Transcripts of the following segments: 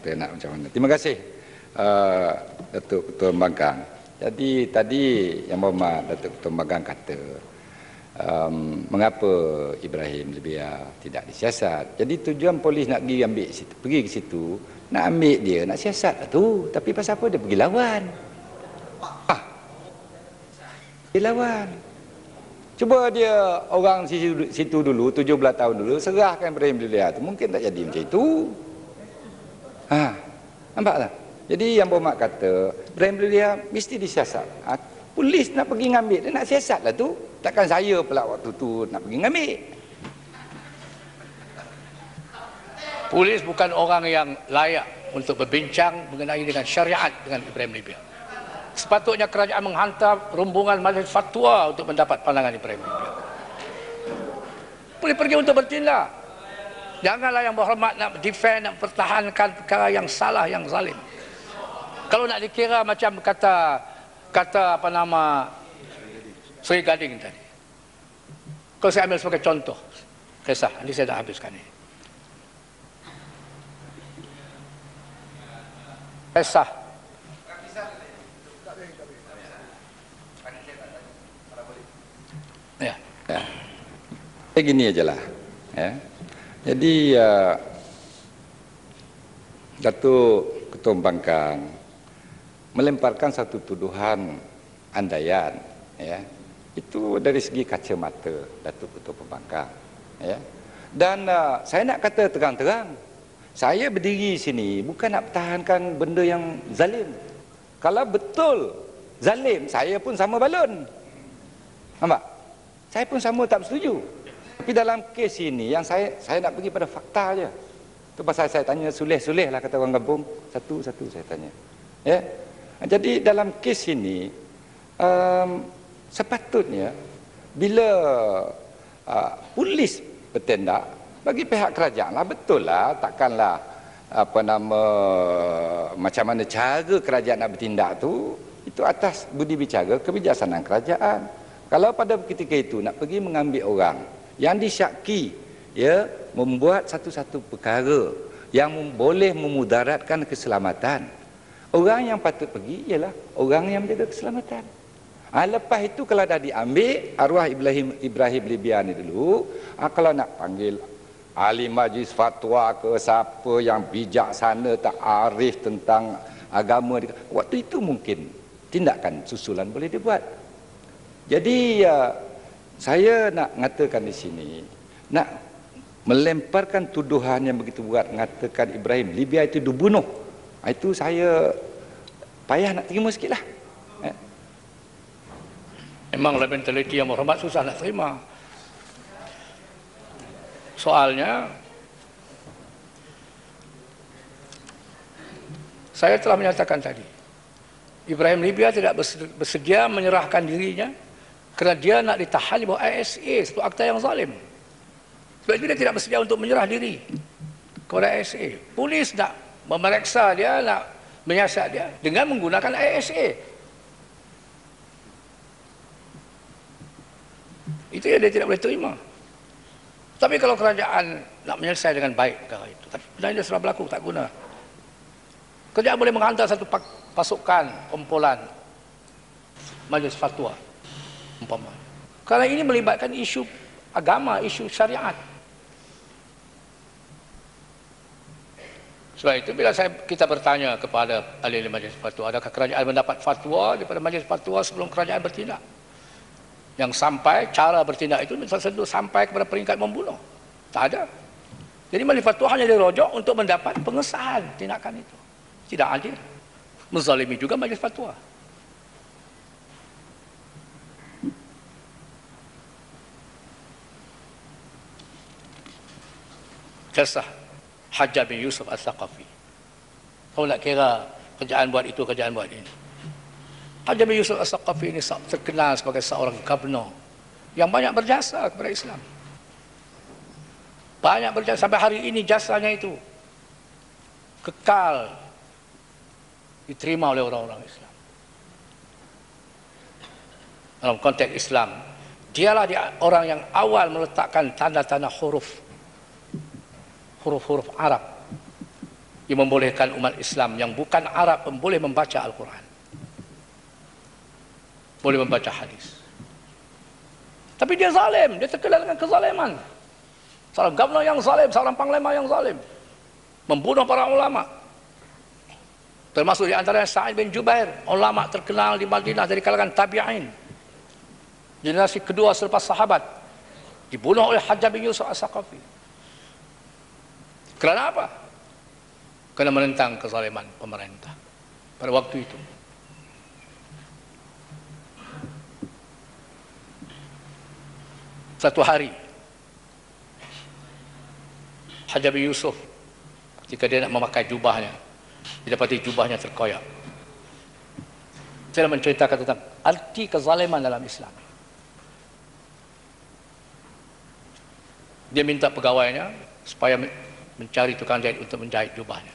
kata nak macam mana. Terima kasih Datuk Ketua Pembangkang. Jadi tadi Yang Berhormat Datuk Ketua Pembangkang kata mengapa Ibrahim Libya tidak disiasat. Jadi tujuan polis nak pergi ke situ, nak ambil dia, nak siasat lah tu. Tapi pasal apa dia pergi lawan? Dia lawan. Cuba dia orang situ dulu, 17 tahun dulu, serahkan Ibrahim Libya tu, mungkin tak jadi macam itu. Nampak tak? Jadi Yang Berhormat kata Ibrahim Libya mesti disiasat. Polis nak pergi ngambil, dia nak siasat lah tu. Takkan saya pula waktu tu nak pergi ngambil. Polis bukan orang yang layak untuk berbincang mengenai dengan syariat dengan Ibrahim Libya. Sepatutnya kerajaan menghantar rombongan majlis fatwa untuk mendapat pandangan Ibrahim Libya. Boleh pergi untuk bertindak. Janganlah Yang Berhormat nak defend, nak pertahankan perkara yang salah, yang zalim. Kalau nak dikira macam kata apa nama Sri Gading tadi. Kalau saya ambil sebagai contoh kisah, nanti saya dah habiskan ini. Kisah ya. Gini aja lah ya. Jadi Datuk Ketua Pembangkang melemparkan satu tuduhan andaian ya. Itu dari segi kacamata Datuk Ketua Pembangkang ya. Dan saya nak kata terang-terang, saya berdiri sini bukan nak pertahankan benda yang zalim. Kalau betul zalim, saya pun sama balun. Nampak? Saya pun sama tak bersetuju. Tapi dalam kes ini yang saya nak pergi pada fakta aja. Itu pasal saya tanya sulih-sulih lah kata orang kampung, satu-satu saya tanya. Ya. Jadi dalam kes ini sepatutnya bila polis bertindak, bagi pihak kerajaan lah betul lah, takkanlah macam mana cara kerajaan nak bertindak tu, itu atas budi bicara kebijaksanaan kerajaan. Kalau pada ketika itu nak pergi mengambil orang yang disyaki ya membuat satu-satu perkara yang boleh memudaratkan keselamatan, orang yang patut pergi ialah orang yang menjaga keselamatan. Lepas itu kalau dah diambil arwah Ibrahim Libya ni dulu, kalau nak panggil ahli majlis fatwa ke siapa yang bijaksana tak arif tentang agama, waktu itu mungkin tindakan susulan boleh dibuat. Jadi saya nak mengatakan di sini, nak melemparkan tuduhan yang begitu berat, mengatakan Ibrahim Libya itu dibunuh, itu saya payah nak terima sikit lah. Memanglah mentaliti Yang Berhormat susah nak terima. Soalnya saya telah menyatakan tadi, Ibrahim Libya tidak bersedia menyerahkan dirinya kerana dia nak ditahan di bawah ISA, satu akta yang zalim. Sebab itu dia tidak bersedia untuk menyerah diri kepada ISA. Polis nak memeriksa dia, nak menyiasat dia dengan menggunakan ISA. Itu yang dia tidak boleh terima. Tapi kalau kerajaan nak menyelesaikan dengan baik perkara itu, tapi sebenarnya dia sudah berlaku, tak guna. Kerajaan boleh menghantar satu pasukan kumpulan majlis fatwa umpama. Kerana ini melibatkan isu agama, isu syariat. Sebab itu bila kita bertanya kepada ahli majlis fatwa, adakah kerajaan mendapat fatwa daripada majlis fatwa sebelum kerajaan bertindak? Yang sampai cara bertindak itu tersentuh sampai kepada peringkat membunuh. Tak ada. Jadi majlis fatwa hanya dirojok untuk mendapat pengesahan tindakan itu. Tidak adil. Menzalimi juga majlis fatwa. Kisah Hajjaj bin Yusuf Al-Thaqafi. Kau nak kira kerajaan buat itu, kerajaan buat ini. Hajjaj bin Yusuf Al-Thaqafi ini terkenal sebagai seorang gubernur yang banyak berjasa kepada Islam. Banyak berjasa, sampai hari ini jasanya itu kekal diterima oleh orang-orang Islam. Dalam konteks Islam, dialah orang yang awal meletakkan tanda-tanda huruf Arab yang membolehkan umat Islam yang bukan Arab pun boleh membaca Al-Quran, boleh membaca hadis. Tapi dia zalim, dia terkenal dengan kezaliman. Seorang gubernur yang zalim, seorang panglima yang zalim, membunuh para ulama. Termasuk di antaranya Sa'id bin Jubair, ulama terkenal di Madinah dari kalangan tabi'in, generasi kedua selepas sahabat, dibunuh oleh Hajjaj bin Yusuf As-Saqafi. Kerana apa? Kerana menentang kezaliman pemerintah pada waktu itu. Satu hari Hajjaj bin Yusuf ketika dia nak memakai jubahnya, didapati jubahnya terkoyak. Saya menceritakan tentang arti kezaliman dalam Islam. Dia minta pegawainya supaya mencari tukang jahit untuk menjahit jubahnya.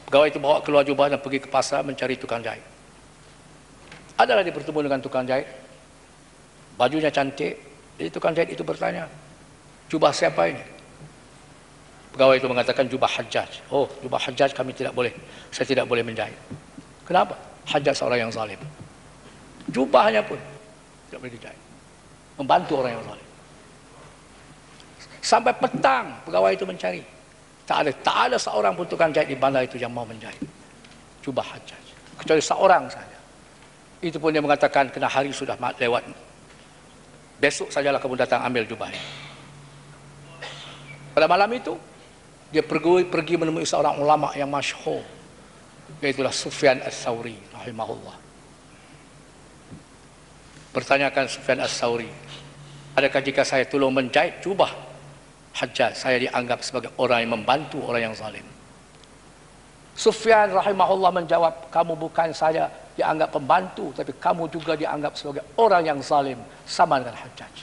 Pegawai itu bawa keluar jubah dan pergi ke pasar mencari tukang jahit. Adalah dia bertemu dengan tukang jahit, bajunya cantik. Jadi tukang jahit itu bertanya, jubah siapa ini? Pegawai itu mengatakan jubah Hajjaj. Oh, jubah Hajjaj kami tidak boleh, saya tidak boleh menjahit. Kenapa? Hajjaj seorang yang zalim. Jubahnya pun tidak boleh dijahit, membantu orang yang zalim. Sampai petang pegawai itu mencari, tak ada seorang pun tukang jahit di bandar itu yang mau menjahit jubah Hajjaj, kecuali seorang saja. Itu pun dia mengatakan kena hari sudah lewat, besok sajalah kamu datang ambil jubahnya. Pada malam itu dia pergi menemui seorang ulama yang masyhur, yaitulah Sufyan Ats-Tsauri rahimahullah. Bertanyakan Sufyan Ats-Tsauri, adakah jika saya tolong menjahit jubah Hajjaj, saya dianggap sebagai orang yang membantu orang yang zalim? Sufyan rahimahullah menjawab, kamu bukan saja dianggap pembantu, tapi kamu juga dianggap sebagai orang yang zalim, sama dengan Hajjaj.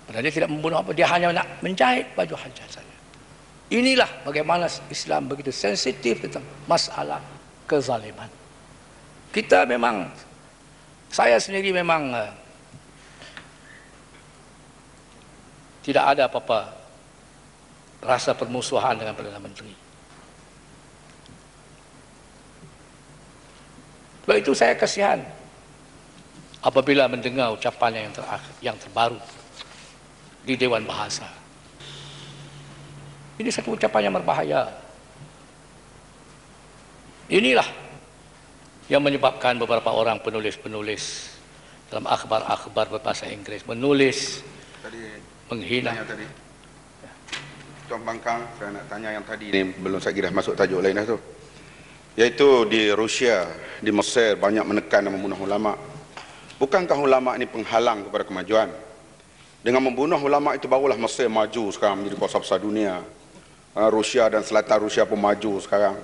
Padahal dia tidak membunuh apa, dia hanya nak menjahit baju Hajjaj saja. Inilah bagaimana Islam begitu sensitif tentang masalah kezaliman. Kita memang, saya sendiri memang tidak ada apa-apa rasa permusuhan dengan Perdana Menteri. Sebab itu saya kasihan apabila mendengar ucapannya yang terbaru di Dewan Bahasa. Ini satu ucapan yang berbahaya. Inilah yang menyebabkan beberapa orang penulis-penulis dalam akhbar-akhbar berbahasa Inggris menulis menghina. Tadi, Tuan Bangkang, saya nak tanya yang tadi ni, belum saya kira masuk tajuk lain dah tu. Iaitu di Rusia, di Mesir banyak menekan dan membunuh ulama. Bukankah ulama ini penghalang kepada kemajuan? Dengan membunuh ulama itu barulah Mesir maju sekarang menjadi kuasa besar dunia. Rusia dan selatan Rusia pun maju sekarang.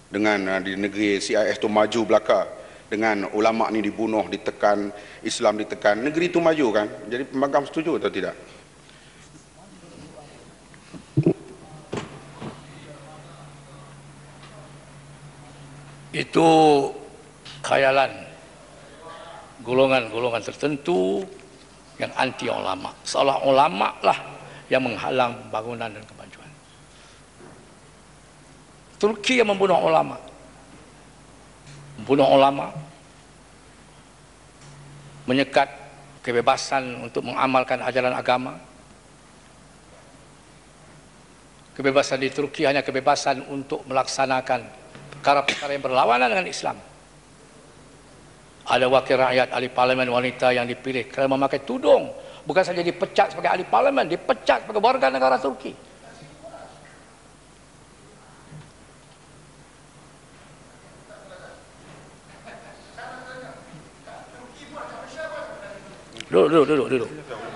Dengan di negeri CIS tu maju belaka. Dengan ulama ni dibunuh, ditekan, Islam ditekan, negeri itu maju kan? Jadi Pembangkang setuju atau tidak? Itu khayalan golongan-golongan tertentu yang anti ulama, seolah ulama lah yang menghalang pembangunan dan kemajuan. Turki yang membunuh ulama, menyekat kebebasan untuk mengamalkan ajaran agama. Kebebasan di Turki hanya kebebasan untuk melaksanakan perkara-perkara yang berlawanan dengan Islam. Ada wakil rakyat ahli parlimen wanita yang dipilih kerana memakai tudung, bukan saja dipecat sebagai ahli parlimen, dipecat sebagai warga negara Turki. Duduk.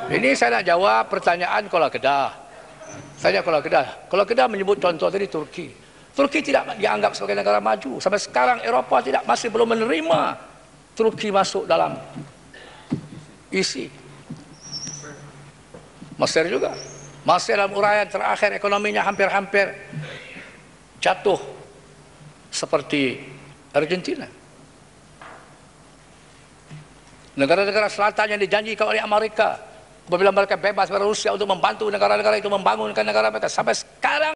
Ini saya nak jawab pertanyaan Kuala Kedah. Kuala Kedah menyebut contoh tadi Turki. Turki tidak dianggap sebagai negara maju. Sampai sekarang Eropah masih belum menerima Turki masuk dalam isi. Mesir juga. Mesir dalam uraian terakhir ekonominya hampir-hampir jatuh seperti Argentina. Negara-negara selatan yang dijanjikan oleh Amerika Apabila mereka bebas dari Rusia untuk membantu negara-negara itu membangunkan negara mereka, sampai sekarang